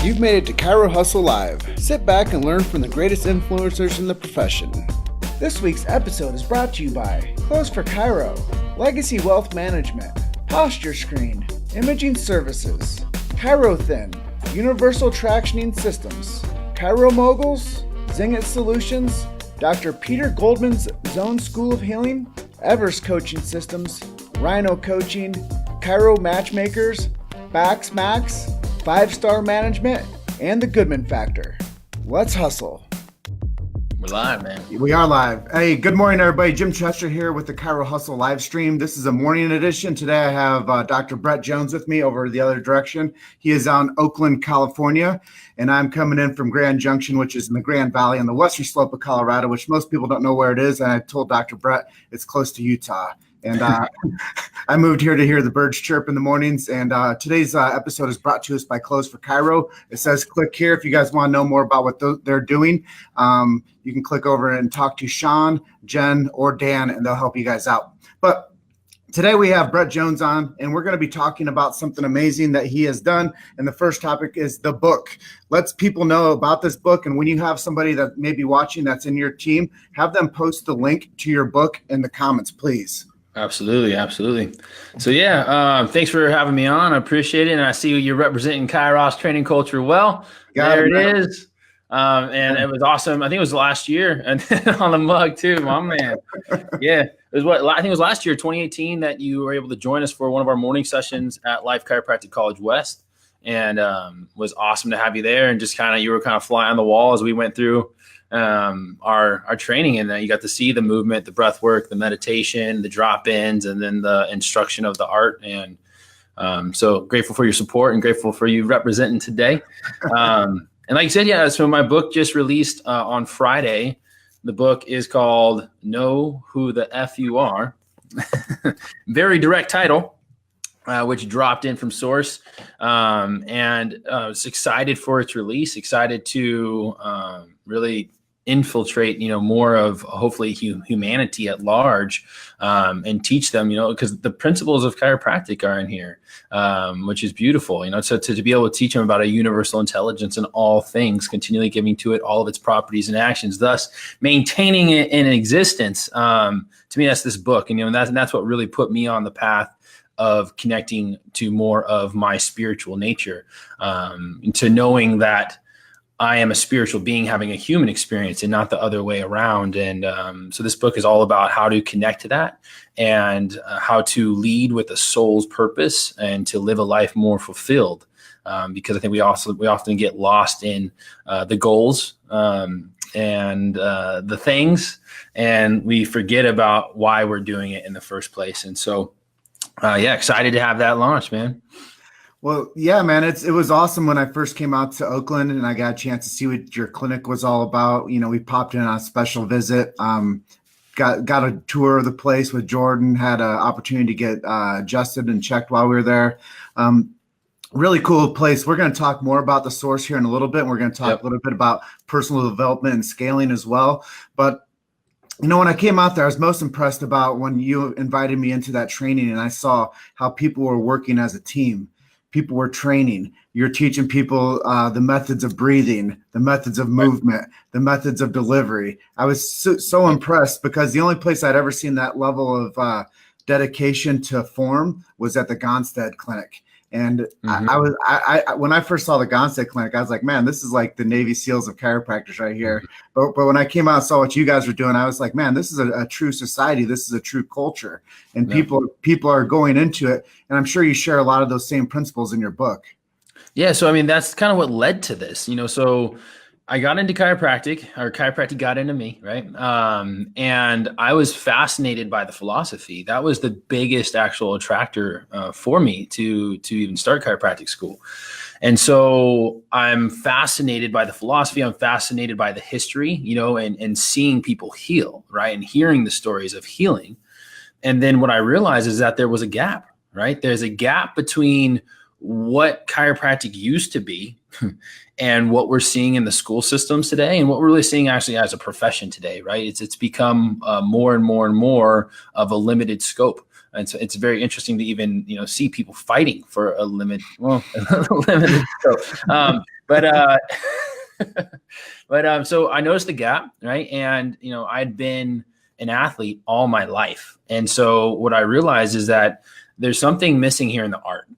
You've made it to Chiro Hustle Live. Sit back and learn from the greatest influencers in the profession. This week's episode is brought to you by Close for Chiro, Legacy Wealth Management, Posture Screen, Imaging Services, Chiro Thin, Universal Tractioning Systems, Chiro Moguls, Zingit Solutions, Dr. Peter Goldman's Zone School of Healing, Evers Coaching Systems, Rhino Coaching, Chiro Matchmakers, Bax Max, 5-Star Management, and the Goodman Factor. Let's hustle. We're live, man. We are live. Hey, good morning, everybody. Jim Chester here with the Chiro Hustle live stream. This is a morning edition. Today I have Dr. Brett Jones with me over the other direction. He is on Oakland, California, and I'm coming in from Grand Junction, which is in the Grand Valley on the western slope of Colorado, which most people don't know where it is. And I told Dr. Brett it's close to Utah. And I moved here to hear the birds chirp in the mornings. And today's episode is brought to us by Close for Chiro. It says click here if you guys want to know more about what they're doing. You can click over and talk to Sean, Jen, or Dan, and they'll help you guys out. But today we have Brett Jones on, and we're going to be talking about something amazing that he has done. And the first topic is the book. Let's people know about this book. And when you have somebody that may be watching that's in your team, have them post the link to your book in the comments, please. Absolutely. So thanks for having me on. I appreciate it. And I see you're representing Kairos training culture well. There it is. And it was awesome. I think it was last year and on the mug too, my man. Yeah. It was I think it was last year, 2018, that you were able to join us for one of our morning sessions at Life Chiropractic College West. And was awesome to have you there. And just you were kind of fly on the wall as we went through our training, and you got to see the movement, the breath work, the meditation, the drop-ins, and then the instruction of the art. And so grateful for your support and grateful for you representing today. And like you said, so my book just released on Friday. The book is called Know Who the F You Are. Very direct title, which dropped in from Source. And was excited for its release, excited to really infiltrate, more of hopefully humanity at large, and teach them, because the principles of chiropractic are in here, which is beautiful, so to be able to teach them about a universal intelligence in all things, continually giving to it all of its properties and actions, thus maintaining it in existence. To me, that's this book. And, that's what really put me on the path of connecting to more of my spiritual nature, to knowing that I am a spiritual being having a human experience and not the other way around. And so this book is all about how to connect to that and how to lead with a soul's purpose and to live a life more fulfilled. Because I think we often get lost in the goals and the things, and we forget about why we're doing it in the first place. And so, excited to have that launch, man. Well, yeah, man, it was awesome when I first came out to Oakland and I got a chance to see what your clinic was all about. We popped in on a special visit, got a tour of the place with Jordan, had an opportunity to get adjusted and checked while we were there. Really cool place. We're going to talk more about the Source here in a little bit. And we're going to talk a little bit about personal development and scaling as well. But when I came out there, I was most impressed about when you invited me into that training and I saw how people were working as a team. People were training. You're teaching people the methods of breathing, the methods of movement, the methods of delivery. I was so impressed because the only place I'd ever seen that level of dedication to form was at the Gonstead Clinic. And I when I first saw the Gonstead Clinic, I was like, man, this is like the Navy SEALs of chiropractors right here. But when I came out and saw what you guys were doing, I was like, man, this is a true society. This is a true culture. And people are going into it. And I'm sure you share a lot of those same principles in your book. Yeah. So, that's kind of what led to this, so I got into chiropractic, or chiropractic got into me, right? And I was fascinated by the philosophy. That was the biggest actual attractor for me to even start chiropractic school. And so I'm fascinated by the philosophy. I'm fascinated by the history, and seeing people heal, right? And hearing the stories of healing. And then what I realized is that there was a gap, right? There's a gap between what chiropractic used to be and what we're seeing in the school systems today, and what we're really seeing actually as a profession today, right? It's become more and more and more of a limited scope. And so it's very interesting to even, see people fighting for a limited scope. But so I noticed the gap, right? And I'd been an athlete all my life, and so what I realized is that there's something missing here in the art.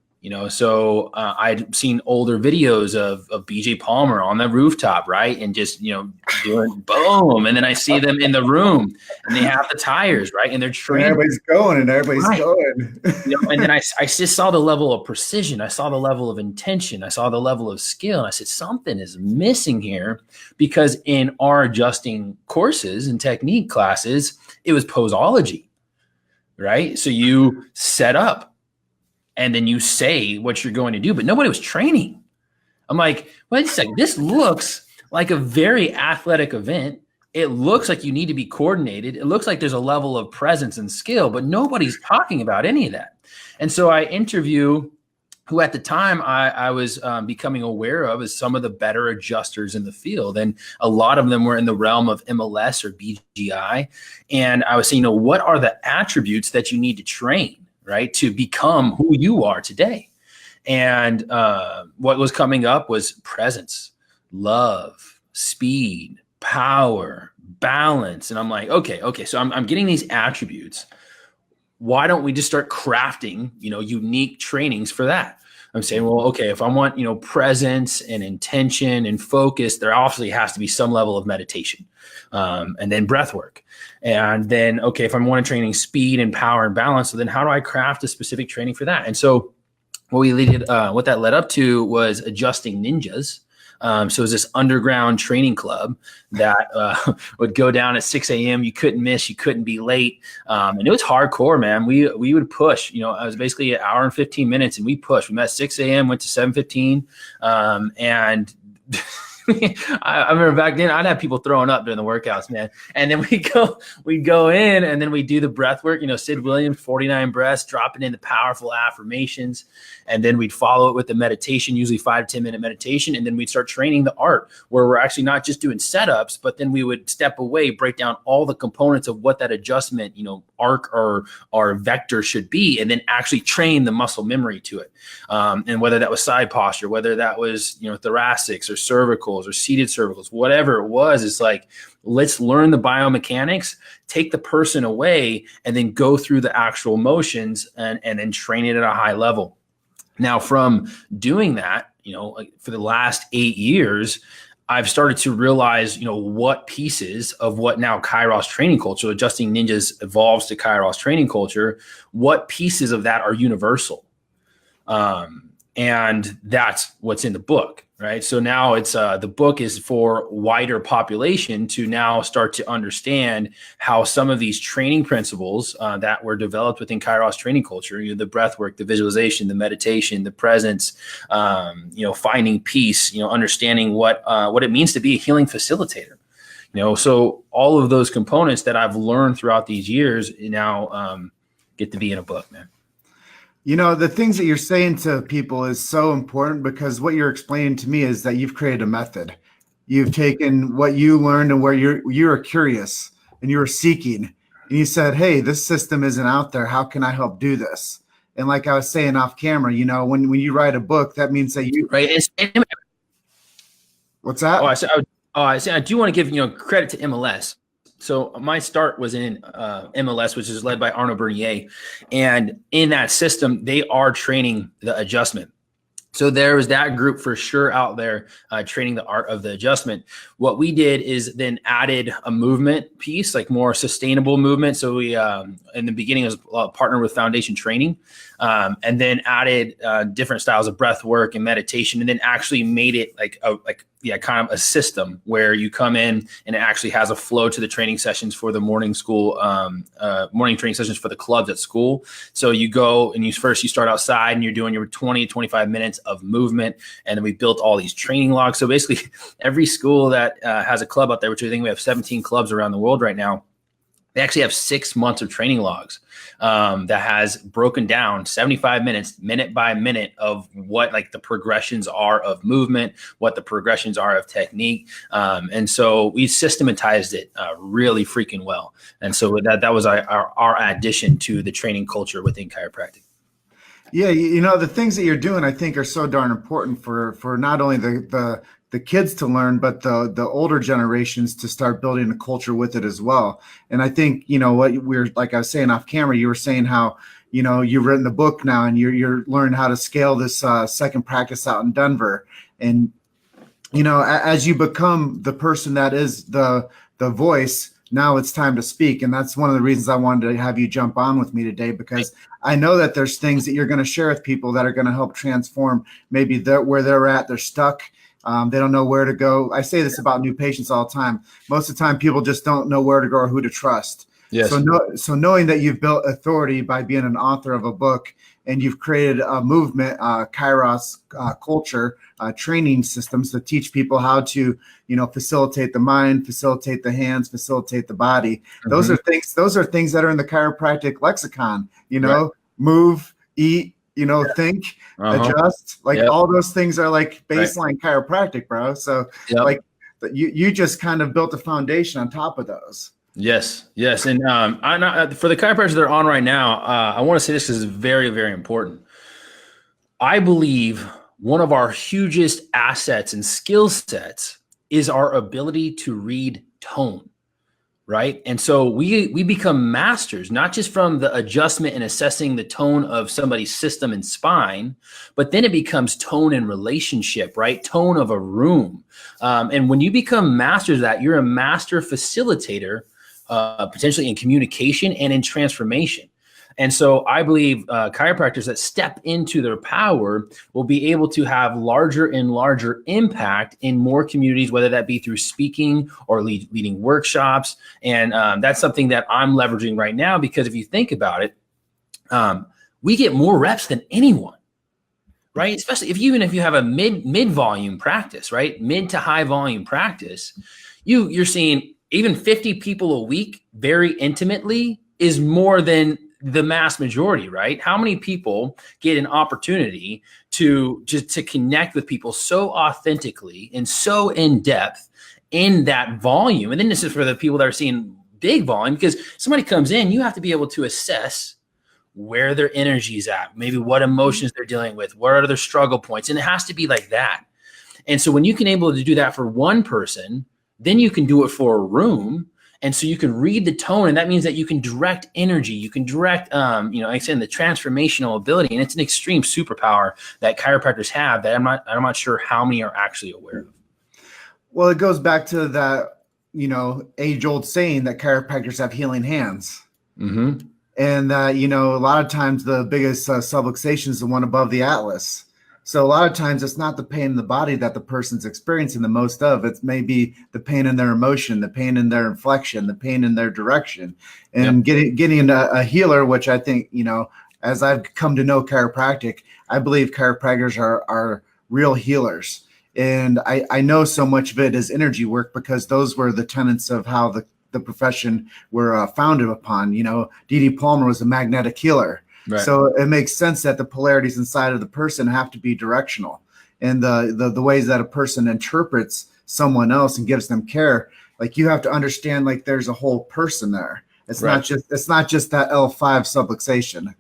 So I'd seen older videos of BJ Palmer on the rooftop, right? And just, doing boom. And then I see them in the room and they have the tires, right? And they're training. Everybody's going. And then I just saw the level of precision. I saw the level of intention. I saw the level of skill. And I said, something is missing here, because in our adjusting courses and technique classes, it was posology, right? So you set up, and then you say what you're going to do, but nobody was training. I'm like, wait a second, this looks like a very athletic event. It looks like you need to be coordinated. It looks like there's a level of presence and skill, but nobody's talking about any of that. And so I interview who at the time I was becoming aware of as some of the better adjusters in the field. And a lot of them were in the realm of MLS or BGI. And I was saying, what are the attributes that you need to train, right, to become who you are today? And what was coming up was presence, love, speed, power, balance. And I'm like, okay. So I'm getting these attributes. Why don't we just start crafting, unique trainings for that? I'm saying, well, okay, if I want, presence and intention and focus, there obviously has to be some level of meditation, and then breath work. And then, okay, if I'm wanting training speed and power and balance, so then how do I craft a specific training for that? And so what that led up to was Adjusting Ninjas. So it was this underground training club that would go down at 6 a.m. You couldn't miss, you couldn't be late. And it was hardcore, man. We would push, it was basically an hour and 15 minutes, and we pushed. We met 6 a.m., went to 7:15. And I remember back then I'd have people throwing up during the workouts, man. And then we'd go in, and then we do the breath work, Sid Williams, 49 breaths, dropping in the powerful affirmations. And then we'd follow it with the meditation, usually 5 to 10 minute meditation. And then we'd start training the art, where we're actually not just doing setups, but then we would step away, break down all the components of what that adjustment, arc or vector should be, and then actually train the muscle memory to it. And whether that was side posture, whether that was, thoracics or cervicals or seated cervicals, whatever it was, it's like, let's learn the biomechanics, take the person away, and then go through the actual motions and then train it at a high level. Now, from doing that, for the last 8 years, I've started to realize, what pieces of what now Kairos training culture, Adjusting Ninjas evolves to Kairos training culture, what pieces of that are universal. And that's what's in the book, right? So now it's the book is for wider population to now start to understand how some of these training principles that were developed within Kairos training culture, the breath work, the visualization, the meditation, the presence, finding peace, understanding what it means to be a healing facilitator. So all of those components that I've learned throughout these years now get to be in a book, man. The things that you're saying to people is so important, because what you're explaining to me is that you've created a method. You've taken what you learned and where you're curious and you were seeking, and you said, hey, this system isn't out there. How can I help do this? And like I was saying off camera, when you write a book, that means that you right. What's that? I said I do want to give credit to MLS. So my start was in MLS, which is led by Arnaud Bernier. And in that system, they are training the adjustment. So there was that group for sure out there training the art of the adjustment. What we did is then added a movement piece, like more sustainable movement. So we, in the beginning, was partnered with Foundation Training, and then added different styles of breath work and meditation, and then actually made it kind of a system where you come in and it actually has a flow to the training sessions for the morning training sessions for the clubs at school. So you go and you start outside and you're doing your 20 to 25 minutes of movement. And then we built all these training logs. So basically every school that has a club out there, which I think we have 17 clubs around the world right now, they actually have 6 months of training logs that has broken down 75 minutes, minute by minute, of what the progressions are of movement, what the progressions are of technique. And so we systematized it really freaking well. And so that was our addition to the training culture within chiropractic. Yeah, you know, the things that you're doing, I think, are so darn important for not only the kids to learn, but the older generations to start building a culture with it as well. And I think, you know, what we're like I was saying off camera, you were saying how, you know, you've written the book now and you're learning how to scale this second practice out in Denver. And you know, as you become the person that is the voice, now it's time to speak. And that's one of the reasons I wanted to have you jump on with me today, because I know that there's things that you're going to share with people that are going to help transform maybe where they're at. They're stuck. They don't know where to go. I say this about new patients all the time. Most of the time, people just don't know where to go or who to trust. Yes. So knowing that you've built authority by being an author of a book and you've created a movement, Kairos culture, training systems to teach people how to, you know, facilitate the mind, facilitate the hands, facilitate the body. Mm-hmm. Those are things that are in the chiropractic lexicon, you know, right. Move, eat, you know, think, adjust, like all those things are like baseline chiropractic, bro. So like you just kind of built a foundation on top of those. Yes. And for the chiropractors that are on right now, I want to say this is very, very important. I believe one of our hugest assets and skill sets is our ability to read tone, right? And so we become masters, not just from the adjustment and assessing the tone of somebody's system and spine, but then it becomes tone and relationship, right? Tone of a room. And when you become masters of that, you're a master facilitator, potentially in communication and in transformation. And so I believe chiropractors that step into their power will be able to have larger and larger impact in more communities, whether that be through speaking or leading workshops. And that's something that I'm leveraging right now, because if you think about it, we get more reps than anyone, right? Especially if you have a mid volume practice, right? Mid to high volume practice, you're seeing even 50 people a week very intimately is more than the mass majority, right? How many people get an opportunity to connect with people so authentically and so in depth in that volume? And then this is for the people that are seeing big volume, because somebody comes in, you have to be able to assess where their energy is at, maybe what emotions they're dealing with, what are their struggle points. And it has to be like that. And so when you can able to do that for one person, then you can do it for a room. And so you can read the tone, and that means that you can direct energy. You can direct, like I said, the transformational ability, and it's an extreme superpower that chiropractors have that I'm not sure how many are actually aware of. Well, it goes back to that, you know, age-old saying that chiropractors have healing hands, and that, you know, a lot of times the biggest subluxation is the one above the atlas. So a lot of times it's not the pain in the body that the person's experiencing the most of. It's maybe the pain in their emotion, the pain in their inflection, the pain in their direction. And getting a healer, which I think, you know, as I've come to know chiropractic, I believe chiropractors are real healers. And I know so much of it is energy work, because those were the tenets of how the profession were founded upon. You know, D.D. Palmer was a magnetic healer. Right. So it makes sense that the polarities inside of the person have to be directional, and the ways that a person interprets someone else and gives them care, like you have to understand, like there's a whole person there. It's not just that L5 subluxation.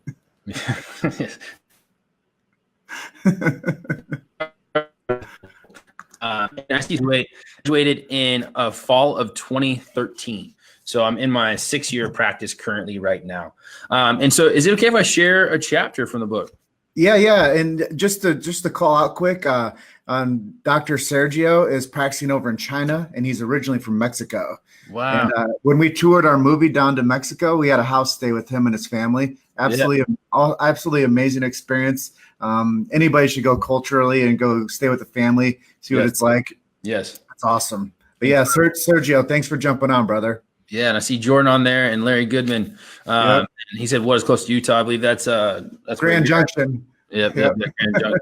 I graduated in fall of 2013. So I'm in my 6-year practice currently right now. And so is it okay if I share a chapter from the book? Yeah. And just to call out quick, Dr. Sergio is practicing over in China, and he's originally from Mexico. Wow. And when we toured our movie down to Mexico, we had a house stay with him and his family. Absolutely amazing experience. Anybody should go culturally and go stay with the family, see what it's like. Yes. That's awesome. But yeah, Sergio, thanks for jumping on, brother. Yeah, and I see Jordan on there and Larry Goodman. And he said, "What is close to Utah?" I believe that's Grand Junction. Yep. Grand Junction.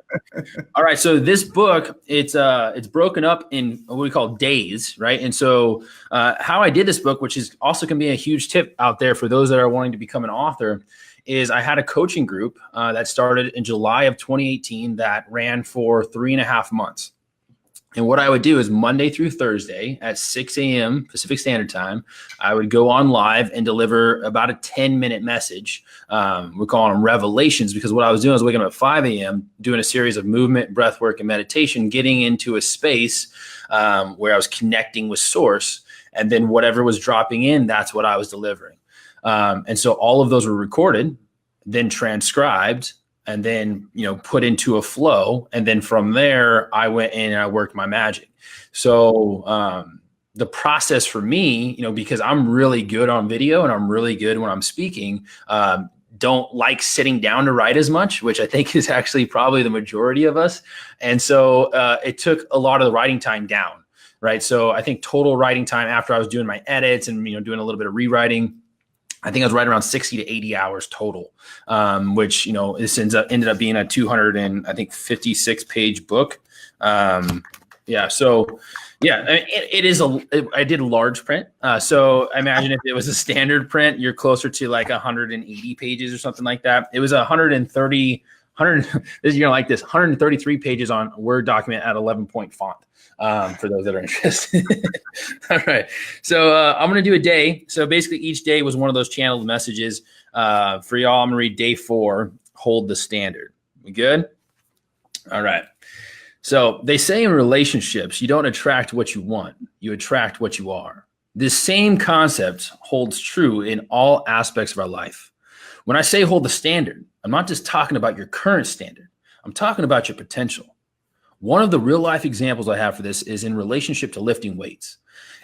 All right, so this book it's broken up in what we call days, right? And so how I did this book, which is also can be a huge tip out there for those that are wanting to become an author, is I had a coaching group that started in July of 2018 that ran for 3.5 months. And what I would do is Monday through Thursday at 6 a.m. Pacific Standard Time, I would go on live and deliver about a 10-minute message. We're calling them revelations, because what I was doing was waking up at 5 a.m., doing a series of movement, breath work, and meditation, getting into a space where I was connecting with source. And then whatever was dropping in, that's what I was delivering. And so all of those were recorded, then transcribed, and then, put into a flow. And then from there, I went in and I worked my magic. So the process for me, because I'm really good on video and I'm really good when I'm speaking, don't like sitting down to write as much, which I think is actually probably the majority of us. And so it took a lot of the writing time down, right? So I think total writing time after I was doing my edits and, doing a little bit of rewriting, I think I was right around 60 to 80 hours total, which, this ended up being a 256 page book. I did a large print. So I imagine if it was a standard print, you're closer to like 180 pages or something like that. It was 133 pages on a Word document at 11-point font. For those that are interested. All right. So I'm going to do a day. So basically each day was one of those channeled messages. For y'all, I'm going to read day 4, hold the standard. We good? All right. So they say in relationships, you don't attract what you want. You attract what you are. This same concept holds true in all aspects of our life. When I say hold the standard, I'm not just talking about your current standard. I'm talking about your potential. One of the real life examples I have for this is in relationship to lifting weights.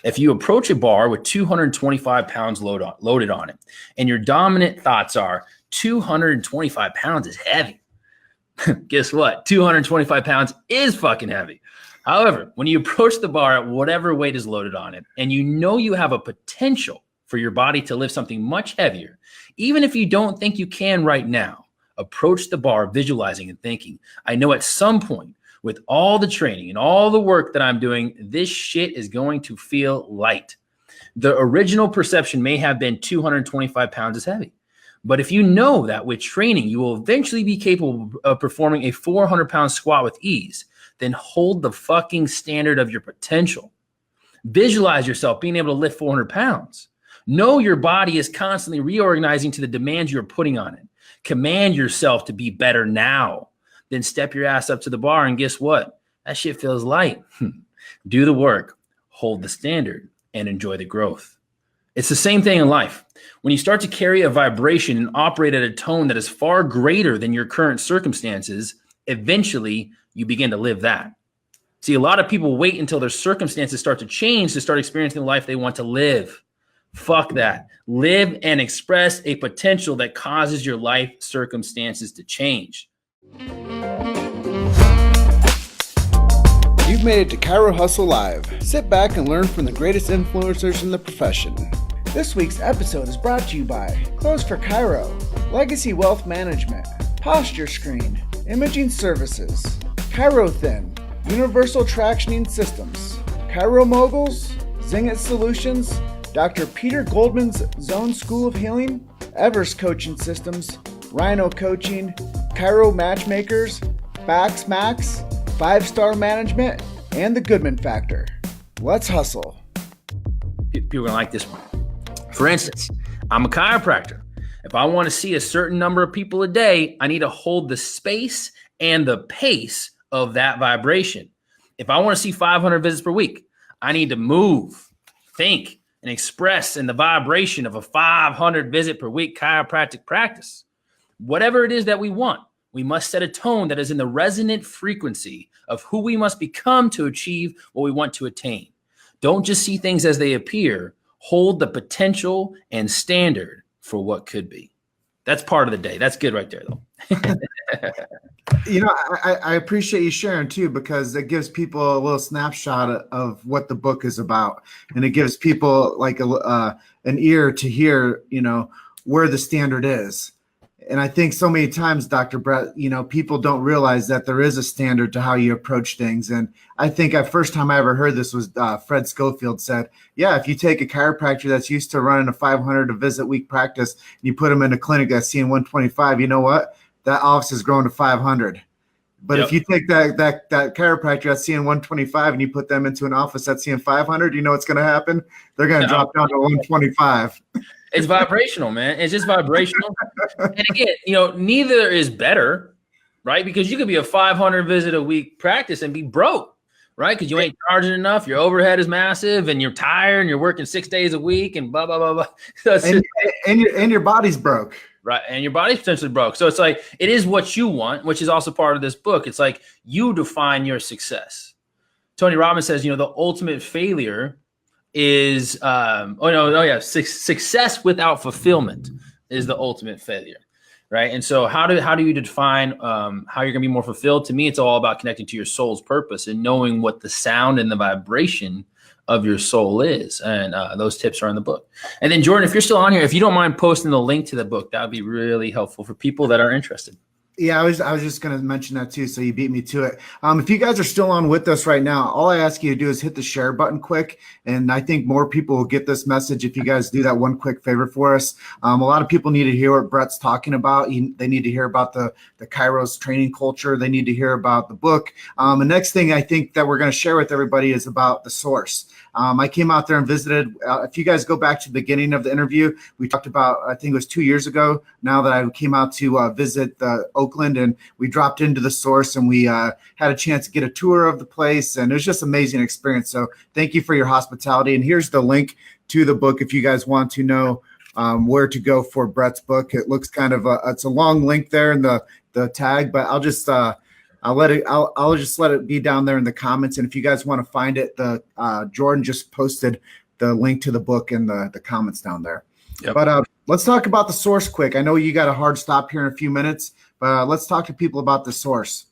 If you approach a bar with 225 pounds loaded on it, and your dominant thoughts are 225 pounds is heavy. Guess what? 225 pounds is fucking heavy. However, when you approach the bar at whatever weight is loaded on it, and you have a potential for your body to lift something much heavier, even if you don't think you can right now, approach the bar visualizing and thinking, I know at some point, with all the training and all the work that I'm doing, this shit is going to feel light. The original perception may have been 225 pounds is heavy. But if you know that with training, you will eventually be capable of performing a 400-pound squat with ease, then hold the fucking standard of your potential. Visualize yourself being able to lift 400 pounds. Know your body is constantly reorganizing to the demands you're putting on it. Command yourself to be better now. Then step your ass up to the bar and guess what? That shit feels light. Do the work, hold the standard, and enjoy the growth. It's the same thing in life. When you start to carry a vibration and operate at a tone that is far greater than your current circumstances, eventually you begin to live that. See, a lot of people wait until their circumstances start to change to start experiencing the life they want to live. Fuck that. Live and express a potential that causes your life circumstances to change. You've made it to Chiro Hustle Live. Sit back and learn from the greatest influencers in the profession. This week's episode is brought to you by Clothes for Chiro, Legacy Wealth Management, Posture Screen, Imaging Services, Chiro Thin, Universal Tractioning Systems, Chiro Moguls, Zingit Solutions, Dr. Peter Goldman's Zone School of Healing, Evers Coaching Systems, Rhino Coaching, Chiro Matchmakers, Bax Max, 5-Star Management, and the Goodman Factor. Let's hustle. People are going to like this one. For instance, I'm a chiropractor. If I want to see a certain number of people a day, I need to hold the space and the pace of that vibration. If I want to see 500 visits per week, I need to move, think, and express in the vibration of a 500 visit per week chiropractic practice. Whatever it is that we want, we must set a tone that is in the resonant frequency of who we must become to achieve what we want to attain. Don't just see things as they appear. Hold the potential and standard for what could be. That's part of the day. That's good right there, though. I appreciate you sharing too, because it gives people a little snapshot of what the book is about, and it gives people like an ear to hear, where the standard is. And I think so many times, Dr. Brett, people don't realize that there is a standard to how you approach things. And I think the first time I ever heard this was Fred Schofield said, yeah, if you take a chiropractor that's used to running a 500 a visit week practice and you put them in a clinic that's seeing 125, you know what? That office has grown to 500. But if you take that chiropractor that's seeing 125 and you put them into an office that's seeing 500, you know what's going to happen? They're going to drop down to 125. It's vibrational, man. It's just vibrational. And again, neither is better, right? Because you could be a 500 visit a week practice and be broke, right? Because you ain't charging enough. Your overhead is massive and you're tired and you're working 6 days a week and blah, blah, blah, blah. So and your body's broke. Right. And your body's potentially broke. So it's like, it is what you want, which is also part of this book. It's like you define your success. Tony Robbins says, the ultimate failure is, success without fulfillment is the ultimate failure. Right. And so how do you define how you're going to be more fulfilled? To me, it's all about connecting to your soul's purpose and knowing what the sound and the vibration of your soul is. And those tips are in the book. And then Jordan, if you're still on here, if you don't mind posting the link to the book, that would be really helpful for people that are interested. Yeah, I was just going to mention that too. So you beat me to it. If you guys are still on with us right now, all I ask you to do is hit the share button quick. And I think more people will get this message if you guys do that one quick favor for us. A lot of people need to hear what Brett's talking about. They need to hear about the Chiro's training culture. They need to hear about the book. The next thing I think that we're going to share with everybody is about the source. I came out there and visited. If you guys go back to the beginning of the interview, we talked about, I think it was 2 years ago now that I came out to visit Oakland, and we dropped into the source and we had a chance to get a tour of the place, and it was just an amazing experience. So thank you for your hospitality. And here's the link to the book if you guys want to know where to go for Brett's book. It looks kind of it's a long link there in the tag, but I'll just I'll just let it be down there in the comments. And if you guys want to find it, Jordan just posted the link to the book in the comments down there. Yep. But let's talk about the source quick. I know you got a hard stop here in a few minutes, but let's talk to people about the source.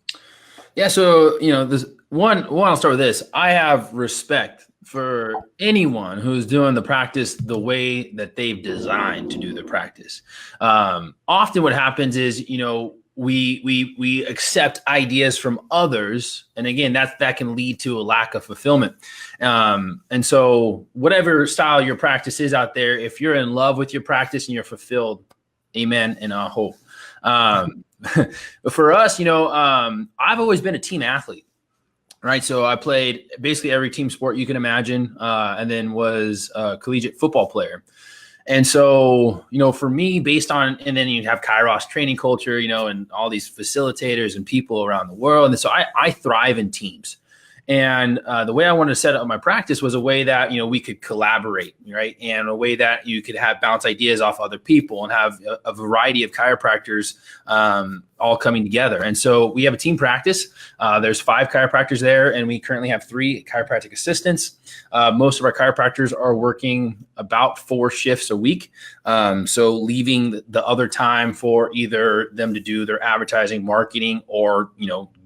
Yeah. So, this I'll start with this. I have respect for anyone who's doing the practice the way that they've designed to do the practice. Often what happens is, we accept ideas from others. And again, that can lead to a lack of fulfillment. And so whatever style your practice is out there, if you're in love with your practice and you're fulfilled, amen. And I hope. But for us, I've always been a team athlete, right? So I played basically every team sport you can imagine, and then was a collegiate football player. And so, for me, and then you have Kairos training culture, and all these facilitators and people around the world. And so I thrive in teams. And the way I wanted to set up my practice was a way that, we could collaborate, right? And a way that you could bounce ideas off other people and have a variety of chiropractors all coming together. And so we have a team practice. There's 5 chiropractors there, and we currently have 3 chiropractic assistants. Most of our chiropractors are working about 4 shifts a week. So leaving the other time for either them to do their advertising, marketing, or,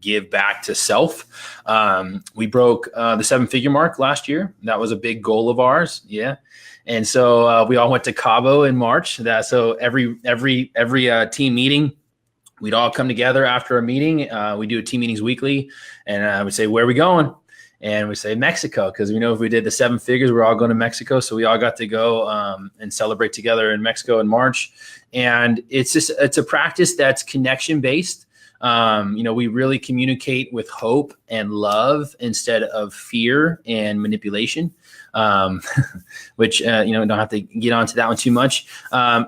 give back to self. We broke the 7-figure mark last year. That was a big goal of ours. Yeah. And so we all went to Cabo in March. So every team meeting, we'd all come together after a meeting. We do team meetings weekly, and I would say, "Where are we going?" And we say Mexico, because we know if we did the 7 figures, we're all going to Mexico. So we all got to go and celebrate together in Mexico in March. And it's a practice that's connection based. We really communicate with hope and love instead of fear and manipulation, which, don't have to get onto that one too much.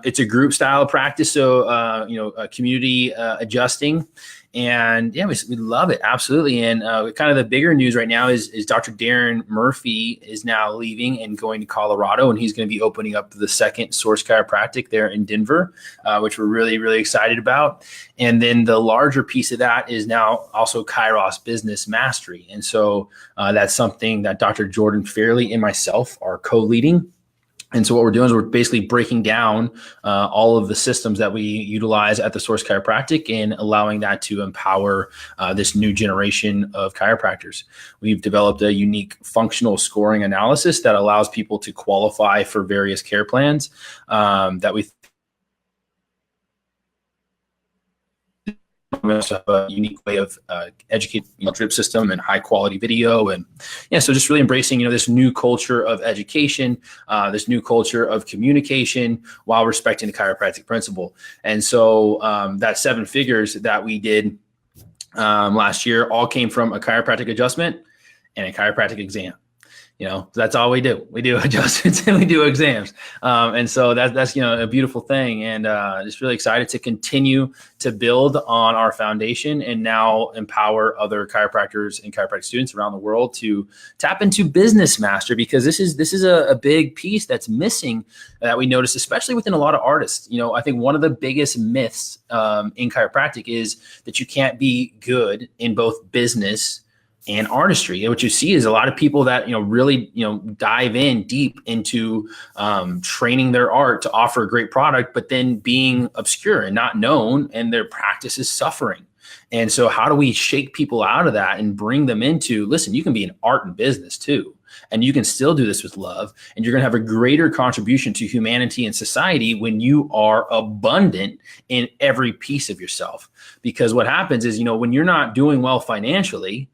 It's a group style of practice. So, community adjusting. And yeah, we love it. Absolutely. And kind of the bigger news right now is Dr. Darren Murphy is now leaving and going to Colorado, and he's going to be opening up the second Source Chiropractic there in Denver, which we're really, really excited about. And then the larger piece of that is now also Kairos Business Mastery. And so that's something that Dr. Jordan Fairley and myself are co-leading. And so what we're doing is we're basically breaking down all of the systems that we utilize at the Source Chiropractic and allowing that to empower this new generation of chiropractors. We've developed a unique functional scoring analysis that allows people to qualify for various care plans that we also have a unique way of educating drip system and high quality video. And yeah, so just really embracing, this new culture of education, this new culture of communication while respecting the chiropractic principle. And so that 7 figures that we did last year all came from a chiropractic adjustment and a chiropractic exam. That's all we do. We do adjustments and we do exams. And so that's, a beautiful thing. And just really excited to continue to build on our foundation and now empower other chiropractors and chiropractic students around the world to tap into Business Master, because this is a big piece that's missing that we notice, especially within a lot of artists. I think one of the biggest myths in chiropractic is that you can't be good in both business and artistry. And what you see is a lot of people that, really, dive in deep into training their art to offer a great product, but then being obscure and not known, and their practice is suffering. And so how do we shake people out of that and bring them into, listen, you can be an art and business too, and you can still do this with love, and you're going to have a greater contribution to humanity and society when you are abundant in every piece of yourself. Because what happens is, when you're not doing well financially,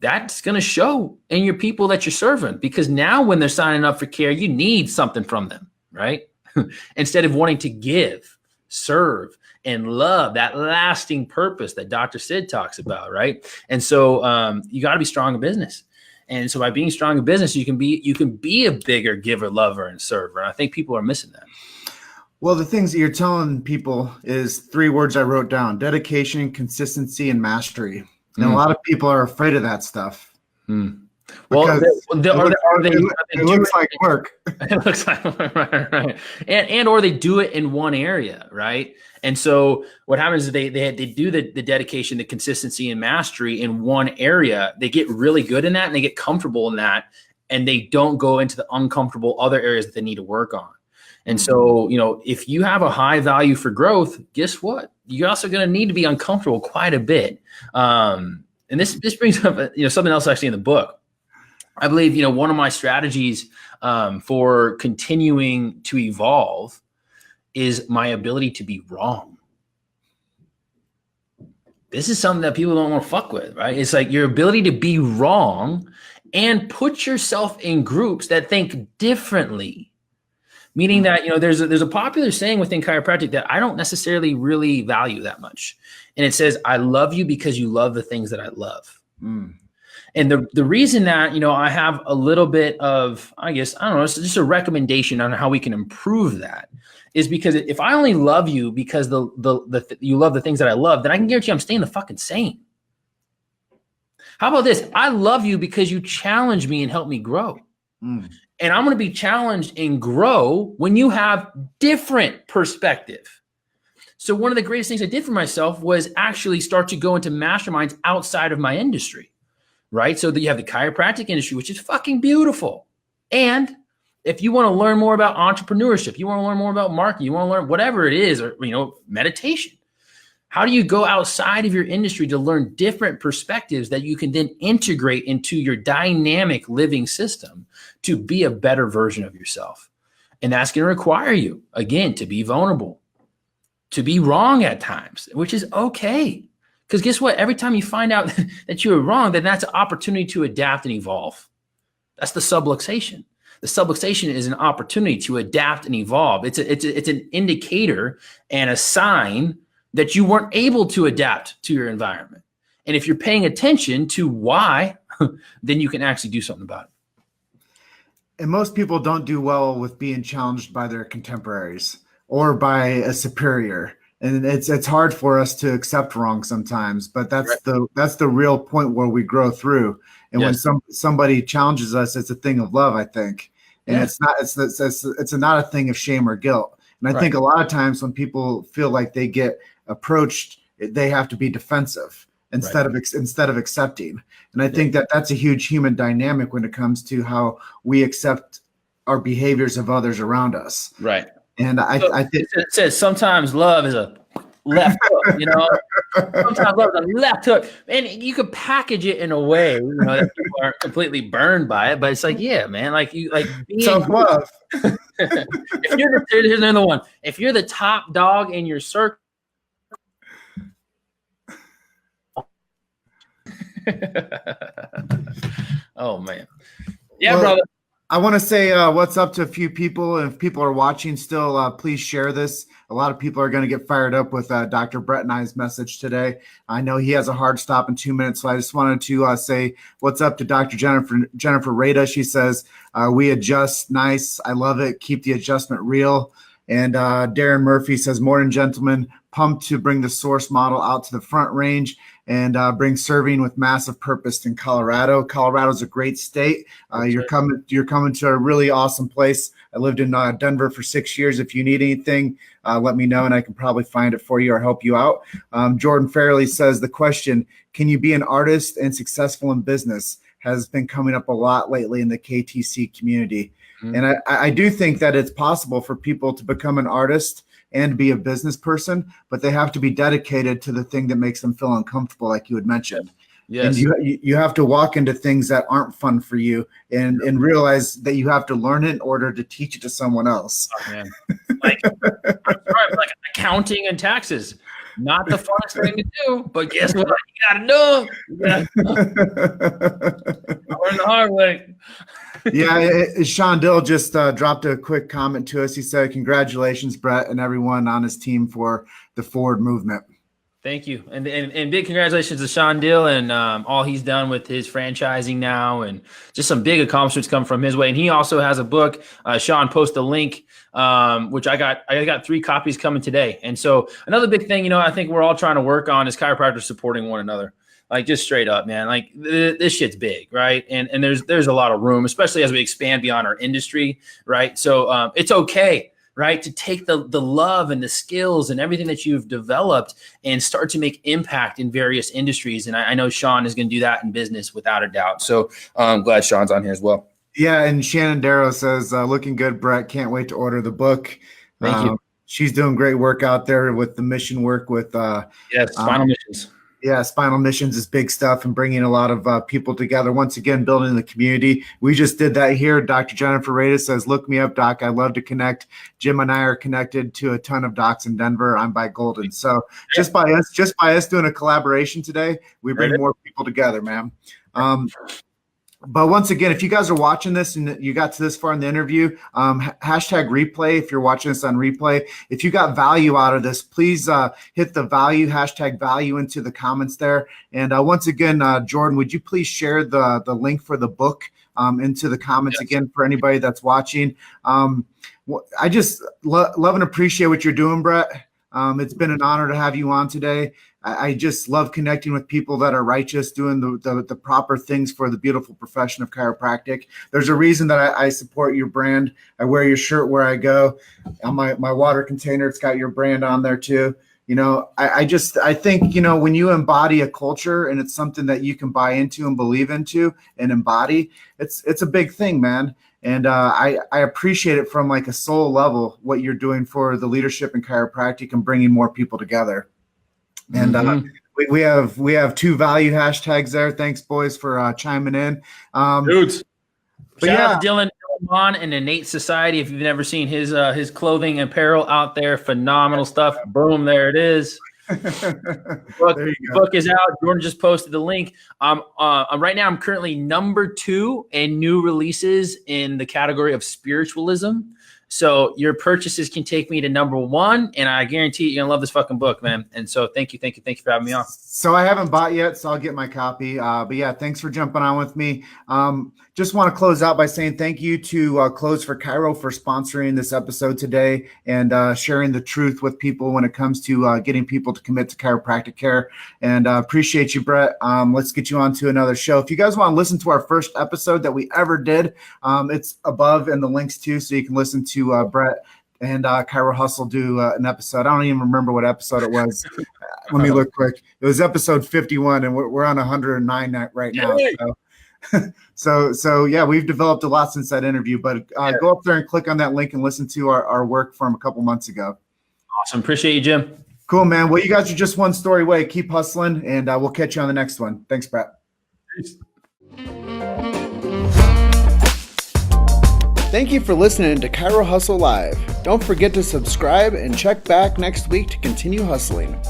that's going to show in your people that you're serving, because now when they're signing up for care, you need something from them, right? Instead of wanting to give, serve, and love, that lasting purpose that Dr. Sid talks about, right? And so you got to be strong in business. And so by being strong in business, you can be a bigger giver, lover, and server. And I think people are missing that. Well, the things that you're telling people is 3 words I wrote down: dedication, consistency, and mastery. And a lot of people are afraid of that stuff. Well, it looks like work. It looks like right. And or they do it in one area, right? And so what happens is they do the dedication, the consistency, and mastery in one area. They get really good in that, and they get comfortable in that, and they don't go into the uncomfortable other areas that they need to work on. And so, if you have a high value for growth, guess what? You're also going to need to be uncomfortable quite a bit. And this brings up, something else actually in the book. I believe, one of my strategies for continuing to evolve is my ability to be wrong. This is something that people don't want to fuck with, right? It's like your ability to be wrong and put yourself in groups that think differently. Meaning that, there's a popular saying within chiropractic that I don't necessarily really value that much. And it says, I love you because you love the things that I love. And the reason that, you know, I have a little bit of, I guess, I don't know, it's just a recommendation on how we can improve that is because if I only love you because you love the things that I love, then I can guarantee I'm staying the fucking same. How about this? I love you because you challenge me and help me grow. And I'm going to be challenged and grow when you have different perspective. So one of the greatest things I did for myself was actually start to go into masterminds outside of my industry, right? So that you have the chiropractic industry, which is fucking beautiful. And if you want to learn more about entrepreneurship, you want to learn more about marketing, you want to learn whatever it is, or, you know, meditation. How do you go outside of your industry to learn different perspectives that you can then integrate into your dynamic living system to be a better version of yourself? And that's going to require you, again, to be vulnerable, to be wrong at times, which is okay. Because guess what? Every time you find out that you were wrong, then that's an opportunity to adapt and evolve. That's the subluxation. The subluxation is an opportunity to adapt and evolve. It's an indicator and a sign that you weren't able to adapt to your environment. And if you're paying attention to why, then you can actually do something about it. And most people don't do well with being challenged by their contemporaries or by a superior. And it's hard for us to accept wrong sometimes, but that's the real point where we grow through. And when somebody challenges us, it's a thing of love, I think. And it's not a thing of shame or guilt. And I think a lot of times when people feel like they get approached, they have to be defensive instead of accepting. And I think that's a huge human dynamic when it comes to how we accept our behaviors of others around us. Right. And I think it says sometimes love is a left hook, you know. Sometimes love is a left hook, and you could package it in a way, you know, that people aren't completely burned by it. But it's like, yeah, man, like you like self love. If you're here's another one. If you're the top dog in your circle. Oh man, yeah, brother. I want to say what's up to a few people. And if people are watching still, please share this. A lot of people are going to get fired up with Dr. Brett and I's message today. I know he has a hard stop in 2 minutes, so I just wanted to say what's up to Dr. Jennifer Rada. She says, we adjust nice. I love it. Keep the adjustment real. And Darren Murphy says, morning, gentlemen. Pumped to bring the source model out to the front range and bring serving with massive purpose in Colorado. Colorado's a great state. You're coming to a really awesome place. I lived in Denver for 6 years. If you need anything, let me know and I can probably find it for you or help you out. Jordan Fairley says the question, can you be an artist and successful in business, has been coming up a lot lately in the KTC community. Mm-hmm. And I do think that it's possible for people to become an artist and be a business person, but they have to be dedicated to the thing that makes them feel uncomfortable, like you had mentioned. Yes. And you have to walk into things that aren't fun for you and realize that you have to learn it in order to teach it to someone else. Oh, man. Like accounting and taxes. Not the funnest thing to do, but guess what? You gotta know. I learned the hard way. Yeah, Sean Dill just dropped a quick comment to us. He said, congratulations, Brett, and everyone on his team for the forward movement. Thank you. And big congratulations to Sean Dill and all he's done with his franchising now, and just some big accomplishments come from his way. And he also has a book. Sean posted a link, which I got 3 copies coming today. And so another big thing, I think we're all trying to work on is chiropractors supporting one another. Like, just straight up, man, like this shit's big, right? And there's a lot of room, especially as we expand beyond our industry, right? So it's okay, right, to take the love and the skills and everything that you've developed and start to make impact in various industries. And I know Sean is going to do that in business without a doubt. So I'm glad Sean's on here as well. Yeah, and Shannon Darrow says, looking good, Brett. Can't wait to order the book. Thank you. She's doing great work out there with the mission work with Spinal Missions. Yeah, Spinal Missions is big stuff and bringing a lot of people together. Once again, building the community. We just did that here. Dr. Jennifer Rada says, look me up, Doc. I love to connect. Jim and I are connected to a ton of docs in Denver. I'm by Golden. So just by us doing a collaboration today, we bring more people together, man. But once again, if you guys are watching this and you got to this far in the interview, hashtag replay. If you're watching this on replay, if you got value out of this, please hit the hashtag value into the comments there. And once again, Jordan, would you please share the link for the book into the comments again for anybody that's watching? I just love and appreciate what you're doing, Brett. It's been an honor to have you on today. I just love connecting with people that are righteous, doing the proper things for the beautiful profession of chiropractic. There's a reason that I support your brand. I wear your shirt where I go. On my water container, it's got your brand on there too. I think, when you embody a culture and it's something that you can buy into and believe into and embody, it's a big thing, man. And I appreciate it from like a soul level, what you're doing for the leadership in chiropractic and bringing more people together. And we have 2 value hashtags there. Thanks, boys, for chiming in. Dudes. Shout out to Dylan Mon and Innate Society. If you've never seen his clothing and apparel out there, phenomenal stuff. Boom, there it is. Book is out. Jordan just posted the link. Right now I'm currently number 2 in new releases in the category of spiritualism. So your purchases can take me to number 1, and I guarantee you're gonna love this fucking book, man. And so thank you for having me on. So I haven't bought yet, so I'll get my copy. But yeah, thanks for jumping on with me. Just want to close out by saying thank you to Close for Chiro for sponsoring this episode today and sharing the truth with people when it comes to getting people to commit to chiropractic care. And appreciate you, Brett. Let's get you on to another show. If you guys want to listen to our first episode that we ever did, it's above in the links too, so you can listen to Brett and Chiro Hustle do an episode. I don't even remember what episode it was. Let me look quick. It was episode 51, and we're on 109 right now. So yeah, we've developed a lot since that interview. But go up there and click on that link and listen to our work from a couple months ago. Awesome. Appreciate you, Jim. Cool, man. Well, you guys are just one story away. Keep hustling, and we'll catch you on the next one. Thanks, Brett. Peace. Thank you for listening to Chiro Hustle Live. Don't forget to subscribe and check back next week to continue hustling.